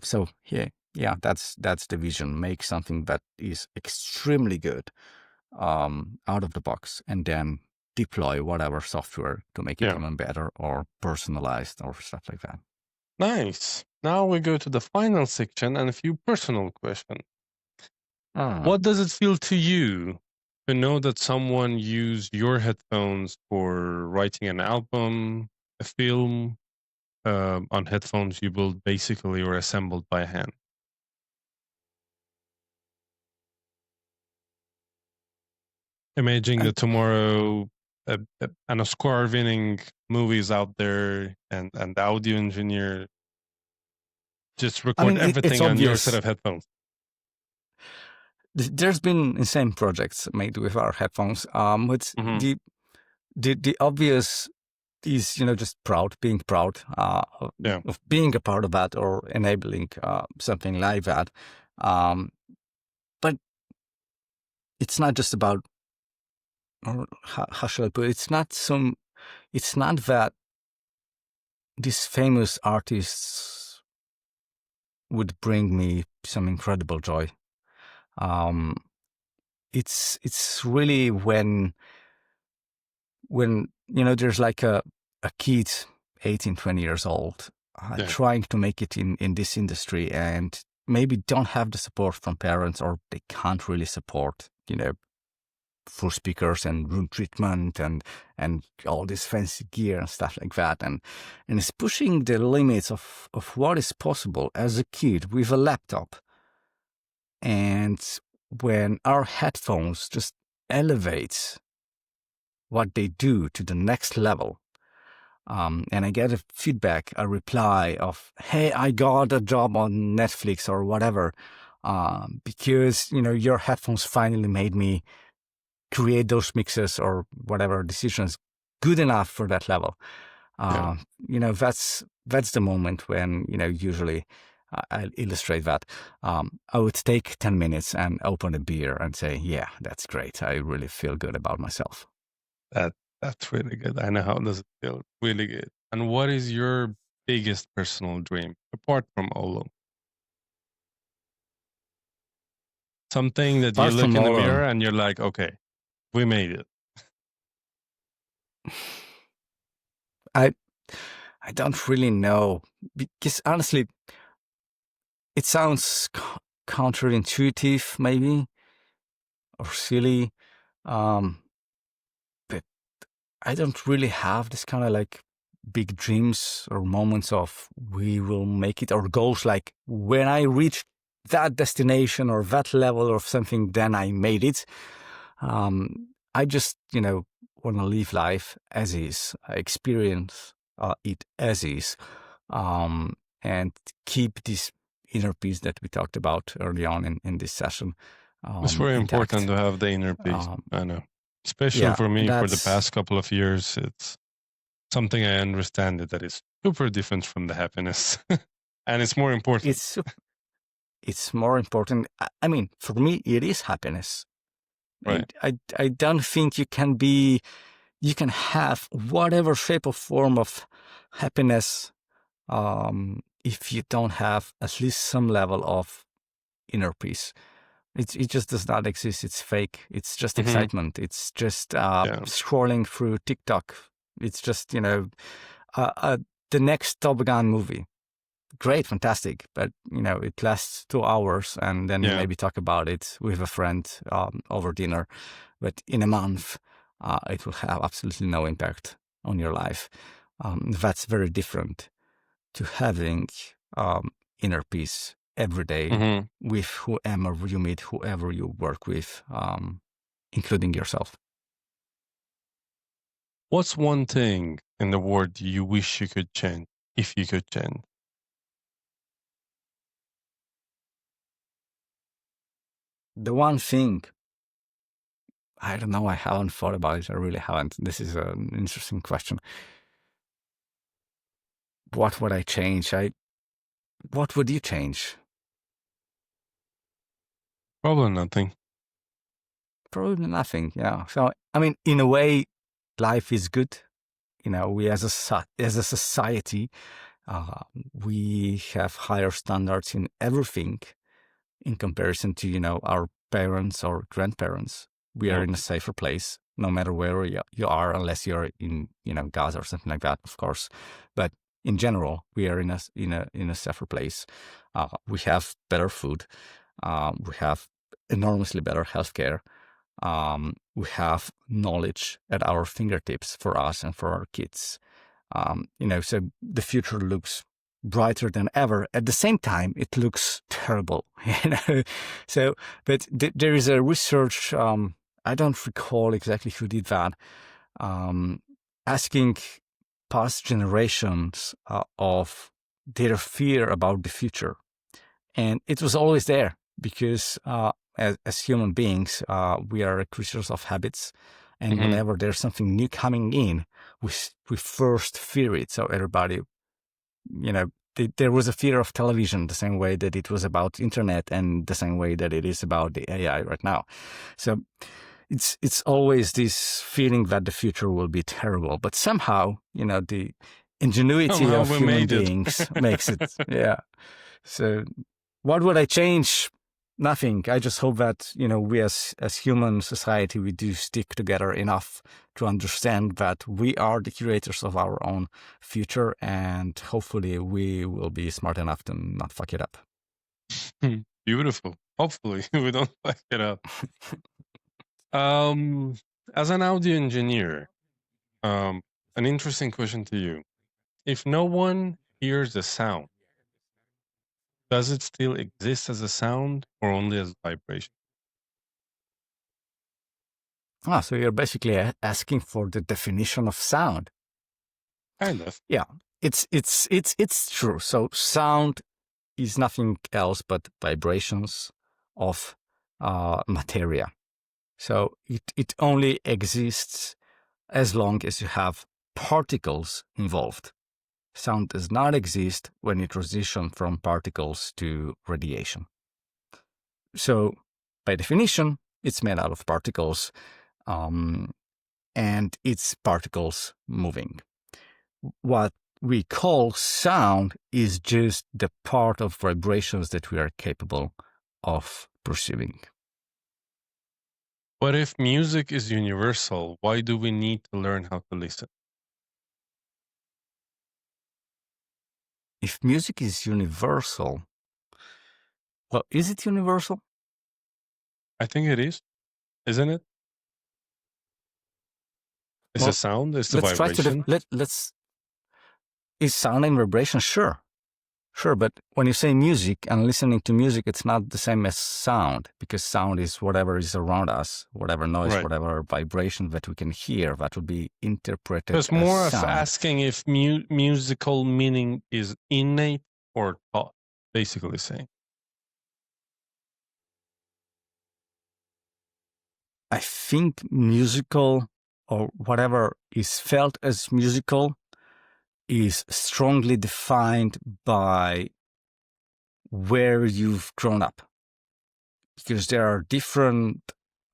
So that's the vision. Make something that is extremely good out of the box, and then deploy whatever software to make it even better or personalized or stuff like that. Nice. Now we go to the final section and a few personal questions. What does it feel to you to know that someone used your headphones for writing an album, a film, on headphones you built basically or assembled by hand? Imagine that tomorrow an Oscar-winning movie is out there, and the audio engineer just record everything on your set of headphones. There's been insane projects made with our headphones. But the obvious is, just being proud of being a part of that or enabling something like that. But it's not just about, or how should I put it? It's not that these famous artists would bring me some incredible joy. It's really when there's like a kid 18, 20 years old trying to make it in this industry and maybe don't have the support from parents, or they can't really support full speakers and room treatment and all this fancy gear and stuff like that, and it's pushing the limits of what is possible as a kid with a laptop. And when our headphones just elevate what they do to the next level, and I get a feedback, a reply of, hey, I got a job on Netflix or whatever, because, your headphones finally made me create those mixes or whatever decisions good enough for that level. That's the moment when, usually I'll illustrate that. I would take 10 minutes and open a beer and say, yeah, that's great. I really feel good about myself. That's really good. I know how does it feel. Really good. And what is your biggest personal dream apart from OLLO? Something that you look in the mirror and you're like, okay, we made it. I don't really know, because honestly, it sounds counterintuitive maybe, or silly, but I don't really have this kind of like big dreams or moments of we will make it, or goals like when I reach that destination or that level of something, then I made it. I just, want to live life as is, experience it as is, and keep this inner peace that we talked about early on in this session. It's very intact. important to have the inner peace. I know. Especially for me, for the past couple of years, it's something I understand that is super different from the happiness. And it's more important. It's more important. I mean, for me, it is happiness. Right. I don't think you can have whatever shape or form of happiness if you don't have at least some level of inner peace. It just does not exist. It's fake. It's just excitement. It's just scrolling through TikTok. It's just, the next Top Gun movie. Great, fantastic. But, it lasts 2 hours and then you maybe talk about it with a friend over dinner. But in a month, it will have absolutely no impact on your life. That's very different to having inner peace every day with whoever you meet, whoever you work with, including yourself. What's one thing in the world you wish you could change, if you could change? The one thing, I don't know, I haven't thought about it. I really haven't. This is an interesting question. What would I change? What would you change? Probably nothing. Probably nothing, yeah. So, I mean, in a way, life is good. We as a society, we have higher standards in everything in comparison to, our parents or grandparents. We are in a safer place, no matter where you are, unless you're in, Gaza or something like that, of course. But in general, we are in a safer place. We have better food. We have enormously better healthcare. We have knowledge at our fingertips for us and for our kids. So the future looks brighter than ever. At the same time, it looks terrible. So, but there is a research. I don't recall exactly who did that. Asking past generations of their fear about the future, and it was always there because as human beings, we are creatures of habits, and whenever there's something new coming in, we first fear it. So everybody, there was a fear of television the same way that it was about internet and the same way that it is about the AI right now. So it's always this feeling that the future will be terrible, but somehow, the ingenuity of human beings makes it. Yeah. So what would I change? Nothing. I just hope that, we as human society, we do stick together enough to understand that we are the curators of our own future, and hopefully we will be smart enough to not fuck it up. Beautiful. Hopefully we don't fuck it up. As an audio engineer, an interesting question to you. If no one hears the sound, does it still exist as a sound or only as vibration? So you're basically asking for the definition of sound. Kind of. Yeah, it's true. So sound is nothing else but vibrations of materia. So it only exists as long as you have particles involved. Sound does not exist when you transition from particles to radiation. So, by definition, it's made out of particles, and it's particles moving. What we call sound is just the part of vibrations that we are capable of perceiving. But if music is universal, why do we need to learn how to listen? If music is universal, well, is it universal? I think it is. Isn't it? It's a sound. It's the vibration. Let's. Is sound and vibration? Sure. Sure, but when you say music and listening to music, it's not the same as sound, because sound is whatever is around us, whatever noise, Right. whatever vibration that we can hear, that would be interpreted It's as more of sound. asking if musical meaning is innate or taught, basically saying. I think musical, or whatever is felt as musical, is strongly defined by where you've grown up, because there are different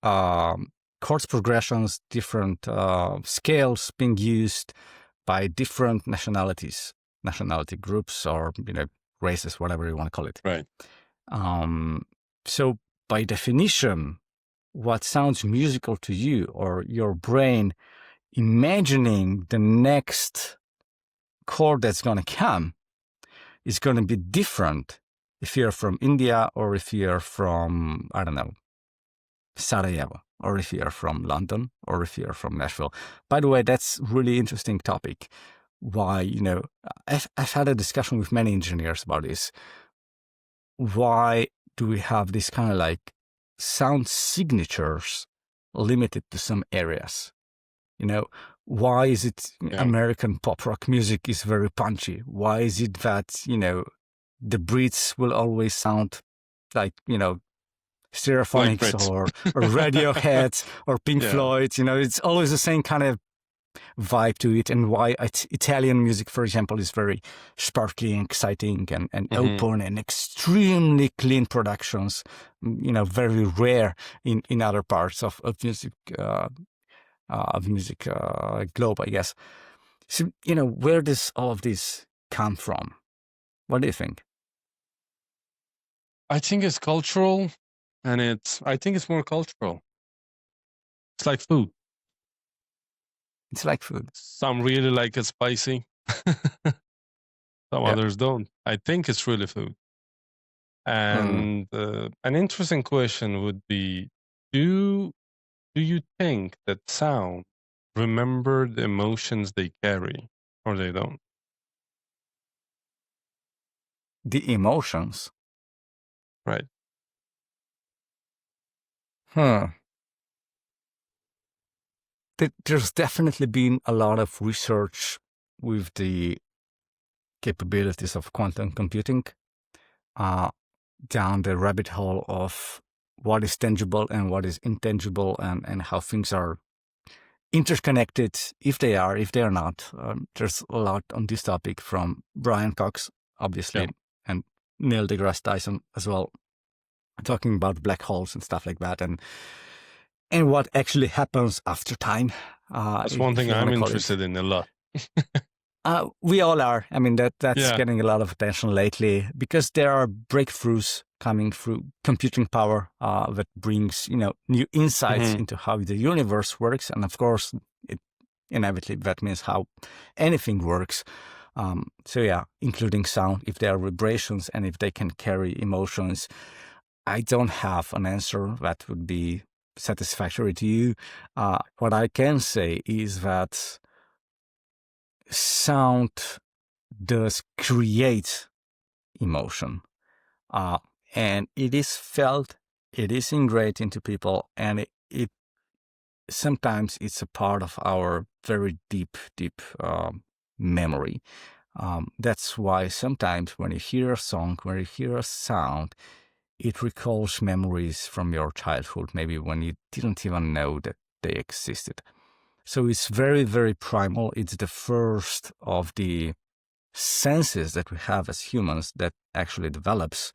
chords progressions, different scales being used by different nationality groups, or races, whatever you want to call it. Right. So by definition, what sounds musical to you, or your brain imagining the next chord that's going to come, is going to be different if you're from India, or if you're from, I don't know, Sarajevo, or if you're from London, or if you're from Nashville. By the way, that's really interesting topic. Why, I've had a discussion with many engineers about this. Why do we have this kind of like sound signatures limited to some areas? Why is it American pop rock music is very punchy? Why is it that, the Brits will always sound like, Stereophonics, Like or Radiohead or Pink Floyd? It's always the same kind of vibe to it. And why Italian music, for example, is very sparkly and exciting and open and extremely clean productions, very rare in other parts of music. Globe, I guess. So, where does all of this come from? What do you think? I think it's cultural, and I think it's more cultural. It's like food. It's like food. Some really like it spicy. Some others don't. I think it's really food. And an interesting question would be, do you think that sound remember the emotions they carry, or they don't? The emotions? Right. There's definitely been a lot of research with the capabilities of quantum computing down the rabbit hole of what is tangible and what is intangible, and how things are interconnected, if they are not. There's a lot on this topic from Brian Cox, obviously, and Neil deGrasse Tyson as well, talking about black holes and stuff like that, and what actually happens after time. That's one thing I'm interested in a lot. We all are. I mean, that's getting a lot of attention lately, because there are breakthroughs coming through computing power that brings, new insights into how the universe works. And of course, inevitably, that means how anything works. Including sound, if there are vibrations and if they can carry emotions. I don't have an answer that would be satisfactory to you. What I can say is that sound does create emotion, and it is felt, it is ingrained into people, and it sometimes it's a part of our very deep memory. That's why sometimes when you hear a song, when you hear a sound, it recalls memories from your childhood, maybe when you didn't even know that they existed. So it's very, very primal. It's the first of the senses that we have as humans that actually develops,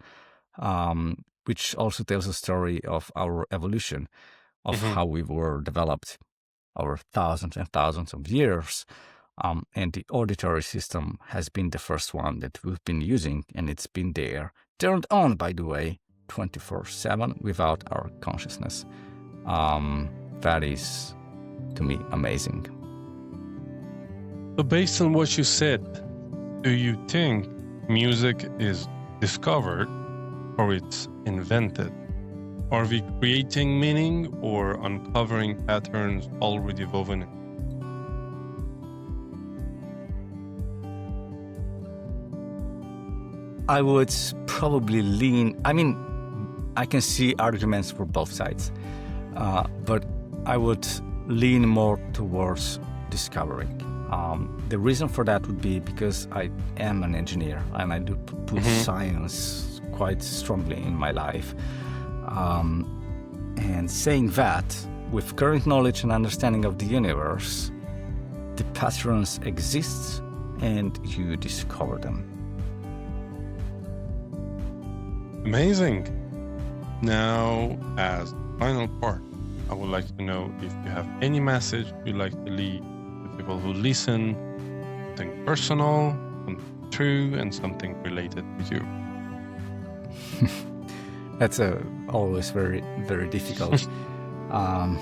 which also tells a story of our evolution, of how we were developed over thousands and thousands of years. And the auditory system has been the first one that we've been using, and it's been there, turned on, by the way, 24/7 without our consciousness. That is, to me, amazing. So based on what you said, do you think music is discovered or it's invented? Are we creating meaning or uncovering patterns already woven in? I would probably lean, I can see arguments for both sides, but I would lean more towards discovering. The reason for that would be because I am an engineer and I do put science quite strongly in my life. And saying that, with current knowledge and understanding of the universe, the patterns exist and you discover them. Amazing. Now, as the final part, I would like to know if you have any message you'd like to leave to people who listen, something personal, something true, and something related to you. That's always very, very difficult. I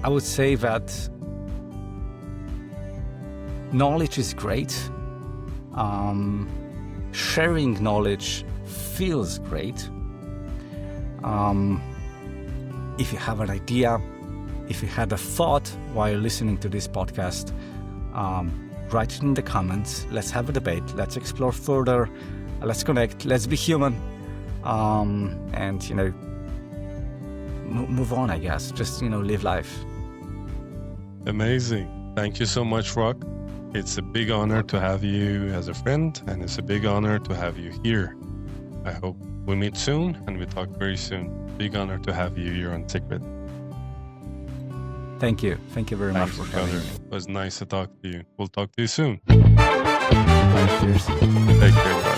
would say that knowledge is great. Sharing knowledge feels great. If you have an idea, if you had a thought while listening to this podcast, write it in the comments. Let's have a debate. Let's explore further. Let's connect. Let's be human. And, move on, I guess. Just, live life. Amazing. Thank you so much, Rock. It's a big honor to have you as a friend, and it's a big honor to have you here. I hope we meet soon and we talk very soon. Big honor to have you here on Secret. Thank you. Thank you very much for having me. It was nice to talk to you. We'll talk to you soon. Cheers. Take care.